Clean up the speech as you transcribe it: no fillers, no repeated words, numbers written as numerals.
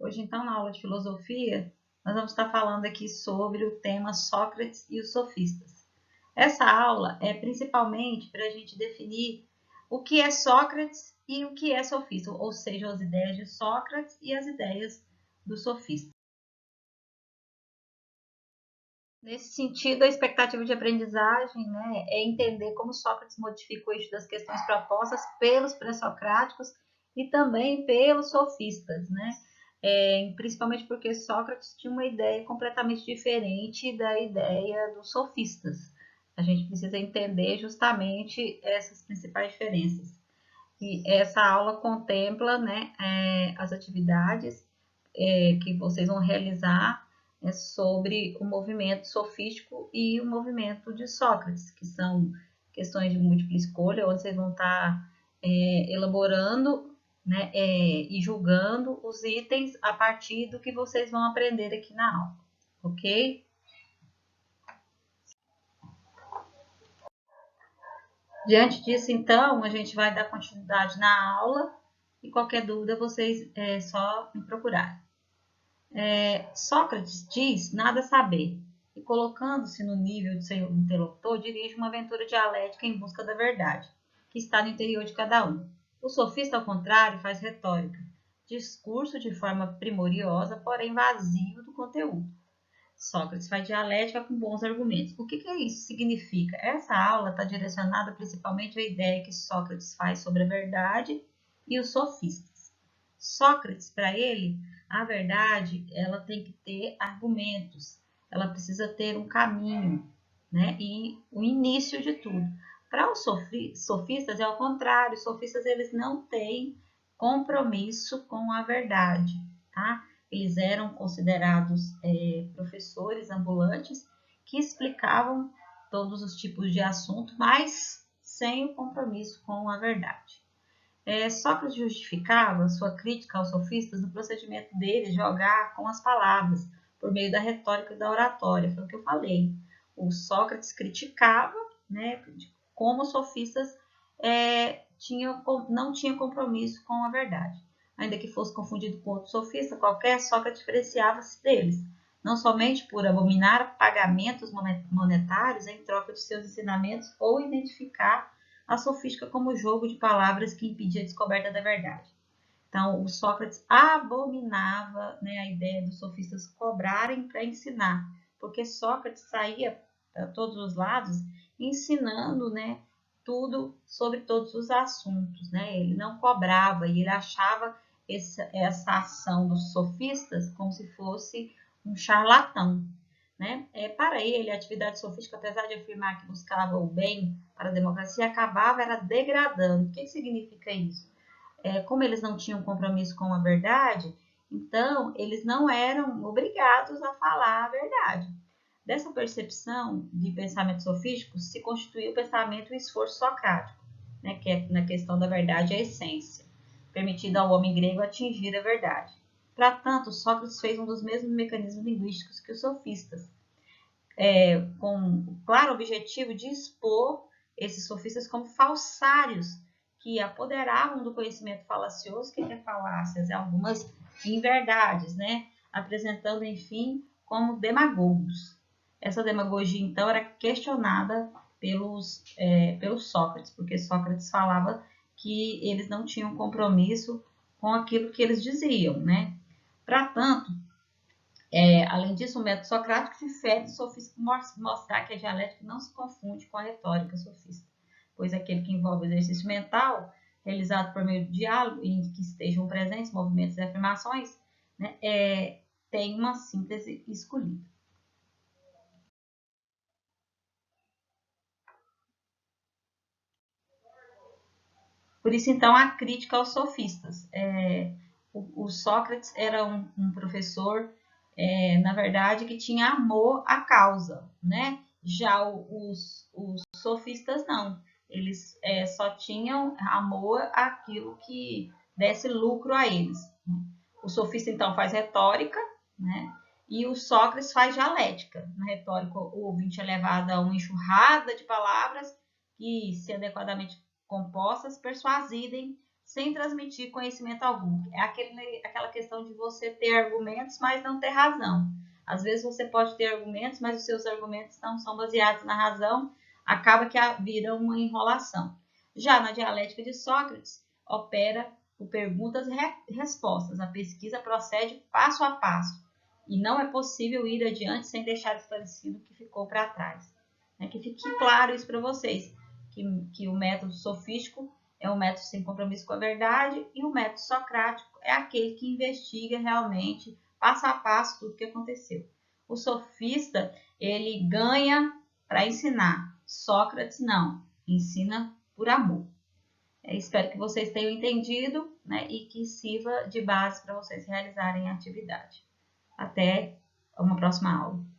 Hoje, então, na aula de filosofia, nós vamos estar falando aqui sobre o tema Sócrates e os sofistas. Essa aula é principalmente para a gente definir o que é Sócrates e o que é sofista, ou seja, as ideias de Sócrates e as ideias do sofista. Nesse sentido, a expectativa de aprendizagem, é entender como Sócrates modifica o eixo das questões propostas pelos pré-socráticos e também pelos sofistas, principalmente porque Sócrates tinha uma ideia completamente diferente da ideia dos sofistas. A gente precisa entender justamente essas principais diferenças. E essa aula contempla, as atividades que vocês vão realizar sobre o movimento sofístico e o movimento de Sócrates, que são questões de múltipla escolha, onde vocês vão estar elaborando e julgando os itens a partir do que vocês vão aprender aqui na aula, ok? Diante disso, então, a gente vai dar continuidade na aula e qualquer dúvida vocês só me procurarem. Sócrates diz nada saber e, colocando-se no nível de seu interlocutor, dirige uma aventura dialética em busca da verdade, que está no interior de cada um. O sofista, ao contrário, faz retórica, discurso de forma primoriosa, porém vazio do conteúdo. Sócrates faz dialética com bons argumentos. O que isso significa? Essa aula está direcionada principalmente à ideia que Sócrates faz sobre a verdade e os sofistas. Sócrates, para ele, a verdade ela tem que ter argumentos, ela precisa ter um caminho, e o início de tudo. Para os sofistas é ao contrário, os sofistas eles não têm compromisso com a verdade, tá? Eles eram considerados professores ambulantes que explicavam todos os tipos de assunto, mas sem o compromisso com a verdade. Sócrates justificava sua crítica aos sofistas no procedimento deles jogar com as palavras, por meio da retórica e da oratória. Foi o que eu falei. O Sócrates criticava como os sofistas não tinham compromisso com a verdade. Ainda que fosse confundido com outro sofista qualquer, Sócrates diferenciava-se deles, não somente por abominar pagamentos monetários em troca de seus ensinamentos ou identificar a sofística como jogo de palavras que impedia a descoberta da verdade. Então, o Sócrates abominava a ideia dos sofistas cobrarem para ensinar, porque Sócrates saía para todos os lados ensinando tudo sobre todos os assuntos. Ele não cobrava e ele achava essa ação dos sofistas como se fosse um charlatão. Para ele, a atividade sofística, apesar de afirmar que buscava o bem para a democracia, acabava era degradando. O que significa isso? Como eles não tinham compromisso com a verdade, então eles não eram obrigados a falar a verdade. Dessa percepção de pensamento sofístico se constituiu o pensamento e o esforço socrático, que é na questão da verdade a essência, permitindo ao homem grego atingir a verdade. Para tanto, Sócrates fez um dos mesmos mecanismos linguísticos que os sofistas, com o claro objetivo de expor esses sofistas como falsários, que apoderavam do conhecimento falacioso, que é falácias, algumas inverdades, apresentando, enfim, como demagogos. Essa demagogia, então, era questionada pelos Sócrates, porque Sócrates falava que eles não tinham compromisso com aquilo que eles diziam, Para tanto, além disso, o método socrático difere do sofista mostrar que a dialética não se confunde com a retórica sofista, pois aquele que envolve exercício mental, realizado por meio do diálogo, em que estejam presentes movimentos e afirmações, tem uma síntese escolhida. Por isso, então, a crítica aos sofistas. O Sócrates era um professor, na verdade, que tinha amor à causa, Já os sofistas não. Eles só tinham amor àquilo que desse lucro a eles. O sofista, então, faz retórica, e o Sócrates faz dialética. Na retórica, o ouvinte é levado a uma enxurrada de palavras que, se adequadamente compostas, persuadem sem transmitir conhecimento algum. É aquela questão de você ter argumentos, mas não ter razão. Às vezes você pode ter argumentos, mas os seus argumentos não são baseados na razão, acaba que vira uma enrolação. Já na dialética de Sócrates, opera por perguntas e respostas. A pesquisa procede passo a passo e não é possível ir adiante sem deixar esclarecido o que ficou para trás. Que fique claro isso para vocês, que o método sofístico é um método sem compromisso com a verdade e o método socrático é aquele que investiga realmente, passo a passo, tudo o que aconteceu. O sofista, ele ganha para ensinar. Sócrates não, ensina por amor. Espero que vocês tenham entendido, né, e que sirva de base para vocês realizarem a atividade. Até uma próxima aula.